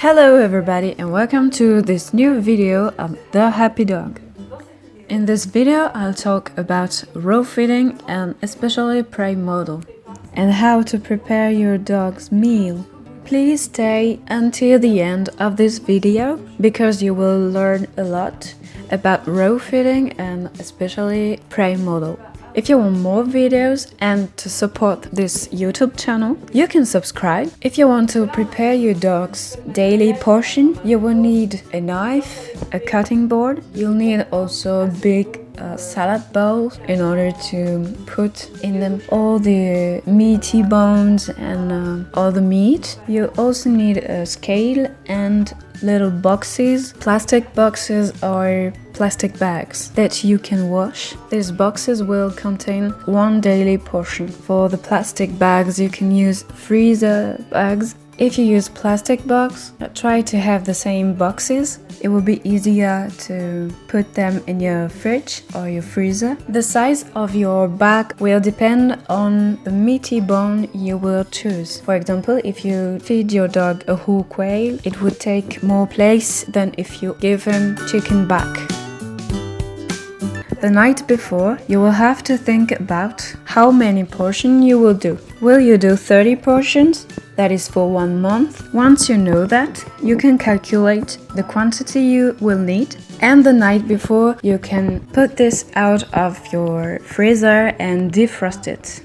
Hello everybody and welcome to this new video of The Happy Dog. In this video I'll talk about raw feeding and especially prey model and how to prepare your dog's meal. Please stay until the end of this video because you will learn a lot about raw feeding and especially prey model. If you want more videos and to support this YouTube channel, you can subscribe. If you want to prepare your dog's daily portion, you will need a knife, a cutting board. You'll need also a big salad bowl in order to put in them all the meaty bones and all the meat. You also need a scale and little boxes, plastic boxes or plastic bags that you can wash. These boxes will contain one daily portion. For the plastic bags you can use freezer bags. If you use plastic box, try to have the same boxes. It will be easier to put them in your fridge or your freezer. The size of your bag will depend on the meaty bone you will choose. For example, if you feed your dog a whole quail, it would take more place than if you give him chicken back. The night before, you will have to think about how many portions you will do. Will you do 30 portions? That is for 1 month. Once you know that, you can calculate the quantity you will need, and the night before you can put this out of your freezer and defrost it.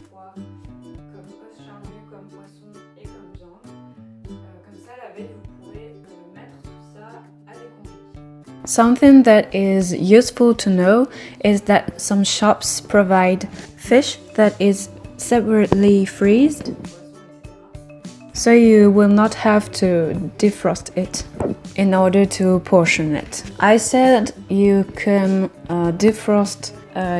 Something that is useful to know is that some shops provide fish that is separately freezed, so you will not have to defrost it in order to portion it. I said you can defrost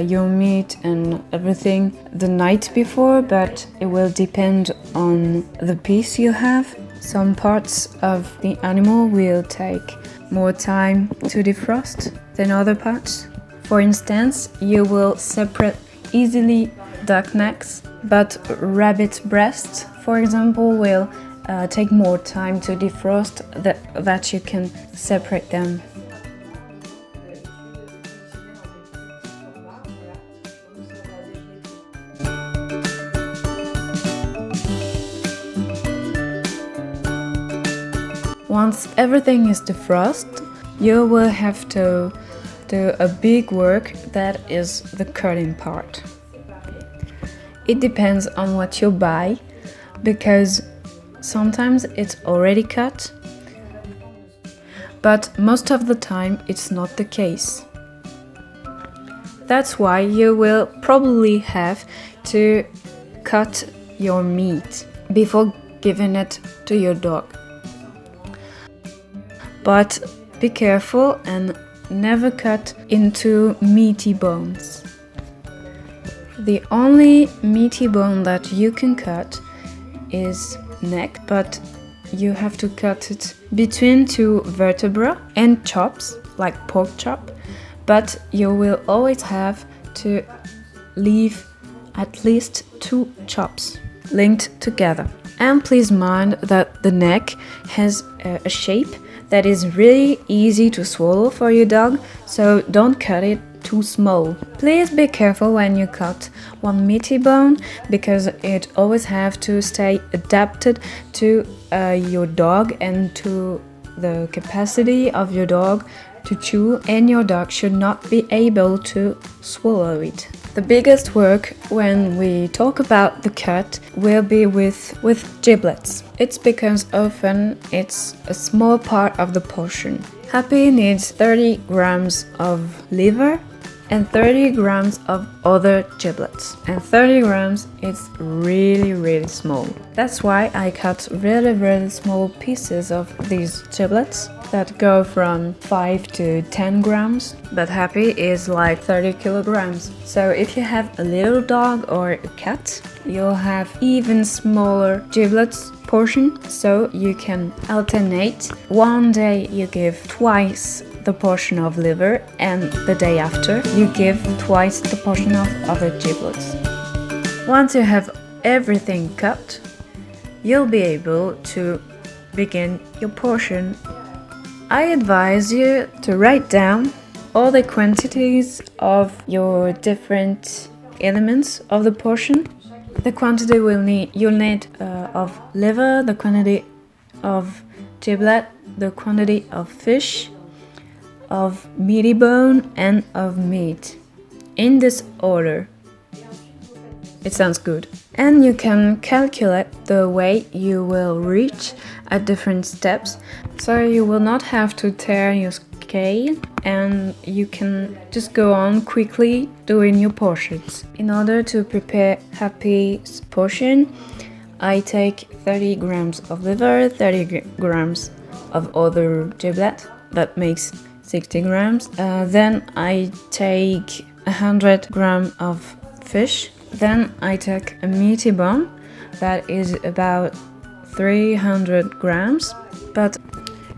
your meat and everything the night before, but it will depend on the piece you have. Some parts of the animal will take more time to defrost than other parts. For instance, you will separate easily duck necks, but rabbit breasts, for example, will take more time to defrost that you can separate them. Once everything is defrosted, you will have to do a big work, that is the cutting part. It depends on what you buy, because sometimes it's already cut, but most of the time it's not the case. That's why you will probably have to cut your meat before giving it to your dog. But be careful and never cut into meaty bones. The only meaty bone that you can cut is neck, but you have to cut it between two vertebrae and chops, like pork chop, but you will always have to leave at least 2 chops linked together. And please mind that the neck has a shape that is really easy to swallow for your dog, so don't cut it too small. Please be careful when you cut one meaty bone, because it always have to stay adapted to your dog and to the capacity of your dog to chew, and your dog should not be able to swallow it. The biggest work when we talk about the cut will be with giblets. It's because often it's a small part of the portion. Happy needs 30 grams of liver and 30 grams of other giblets. And 30 grams is really small. That's why I cut really small pieces of these giblets that go from 5 to 10 grams, but Happy is like 30 kilograms. So if you have a little dog or a cat, you'll have even smaller giblets portion, so you can alternate. One day you give twice the portion of liver, and the day after you give twice the portion of other giblets. Once you have everything cut, you'll be able to begin your portion. I advise you to write down all the quantities of your different elements of the portion. The quantity you'll need of liver, the quantity of giblet, the quantity of fish, of meaty bone, and of meat. In this order. It sounds good. And you can calculate the weight you will reach at different steps, so you will not have to tear your scale and you can just go on quickly doing your portions. In order to prepare Happy's portion, I take 30 grams of liver, 30 grams of other giblet, that makes 60 grams. Then I take 100 grams of fish. Then I take a meaty bone, that is about 300 grams, but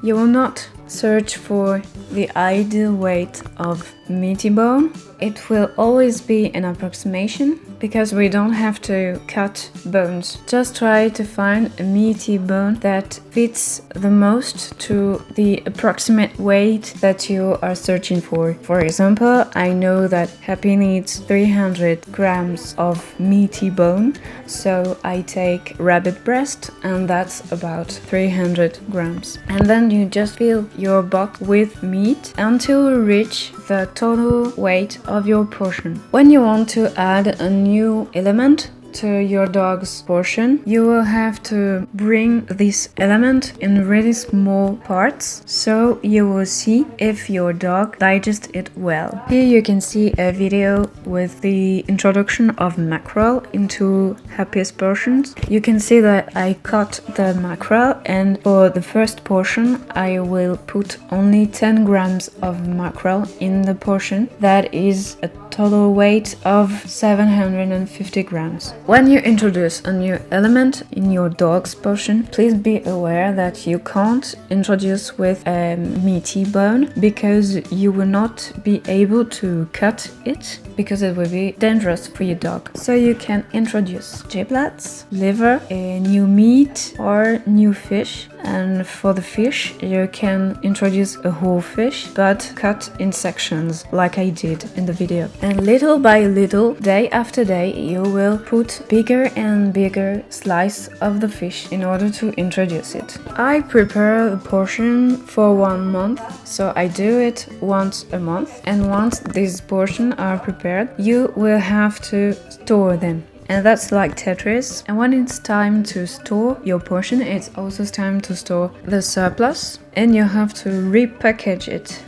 you will not search for the ideal weight of meaty bone. It will always be an approximation because we don't have to cut bones. Just try to find a meaty bone that fits the most to the approximate weight that you are searching for. For example, I know that Happy needs 300 grams of meaty bone, so I take rabbit breast and that's about 300 grams. And then you just fill your box with meat until you reach the total weight of your portion. When you want to add a new element to your dog's portion, you will have to bring this element in really small parts, so you will see if your dog digests it well. Here you can see a video with the introduction of mackerel into Happy's portions. You can see that I cut the mackerel, and for the first portion I will put only 10 grams of mackerel in the portion. That is a total weight of 750 grams. When you introduce a new element in your dog's portion, please be aware that you can't introduce with a meaty bone because you will not be able to cut it because it will be dangerous for your dog. So you can introduce giblets, liver, a new meat or new fish. And for the fish, you can introduce a whole fish, but cut in sections, like I did in the video. And little by little, day after day, you will put bigger and bigger slice of the fish in order to introduce it. I prepare the portion for 1 month, so I do it once a month. And once these portions are prepared, you will have to store them. And that's like Tetris. And when it's time to store your portion, it's also time to store the surplus, and you have to repackage it.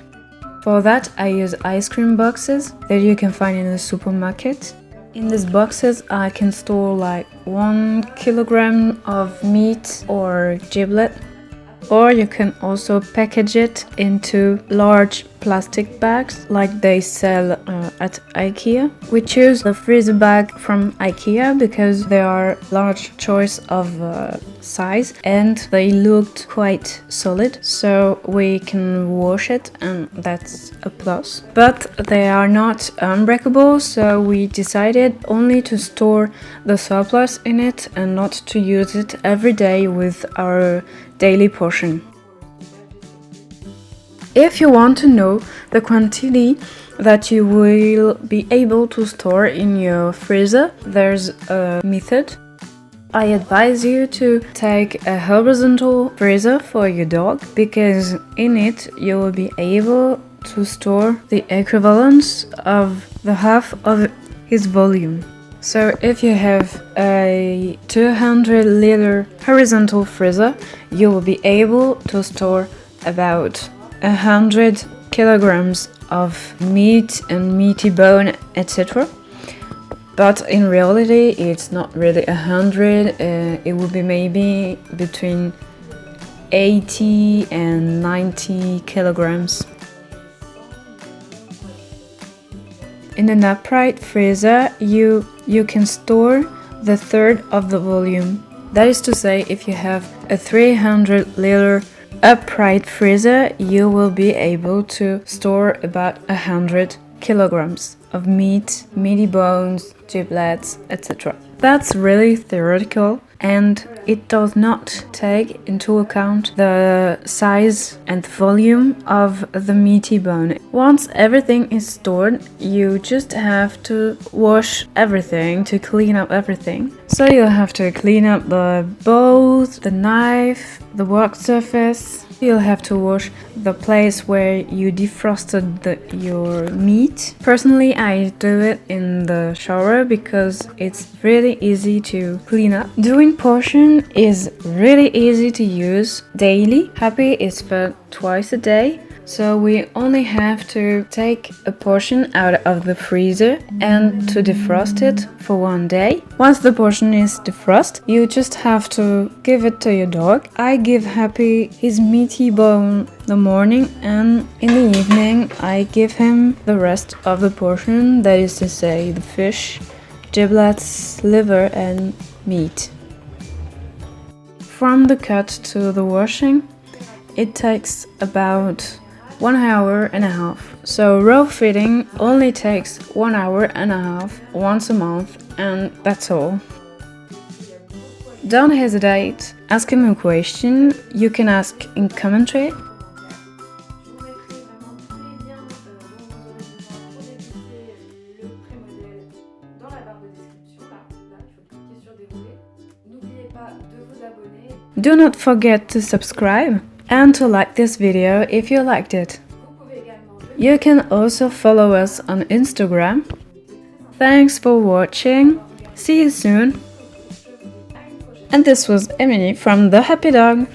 For that, I use ice cream boxes that you can find in the supermarket. In these boxes, I can store like 1 kilogram of meat or giblet, or you can also package it into large plastic bags like they sell at IKEA. We choose the freezer bag from IKEA because they are large choice of size and they looked quite solid, so we can wash it and that's a plus. But they are not unbreakable, so we decided only to store the surplus in it and not to use it every day with our daily portion. If you want to know the quantity that you will be able to store in your freezer, there's a method. I advise you to take a horizontal freezer for your dog because in it you will be able to store the equivalence of the half of his volume. So if you have a 200-liter horizontal freezer, you will be able to store about 100 kilograms of meat and meaty bone, etc. But in reality, it's not really 100. It will be maybe between 80 and 90 kilograms. In an upright freezer, you can store the third of the volume. That is to say, if you have a 300-liter upright freezer, you will be able to store about 100 kilograms of meat, meaty bones, giblets, etc. That's really theoretical, and it does not take into account the size and volume of the meaty bone. Once everything is stored, you just have to wash everything to clean up everything. So you'll have to clean up the bowls, the knife, the work surface. You'll have to wash the place where you defrosted your meat. Personally, I do it in the shower because it's really easy to clean up. Doing portion is really easy to use daily. Happy is fed twice a day. So we only have to take a portion out of the freezer and to defrost it for 1 day. Once the portion is defrosted, you just have to give it to your dog. I give Happy his meaty bone in the morning, and in the evening I give him the rest of the portion, that is to say the fish, giblets, liver and meat. From the cut to the washing, it takes about 1.5 hours. So raw feeding only takes 1.5 hours once a month, and that's all. Don't hesitate, ask him a question. You can ask in commentary. Do not forget to subscribe and to like this video if you liked it. You can also follow us on Instagram. Thanks for watching. See you soon. And this was Emilie from The Happy Dog.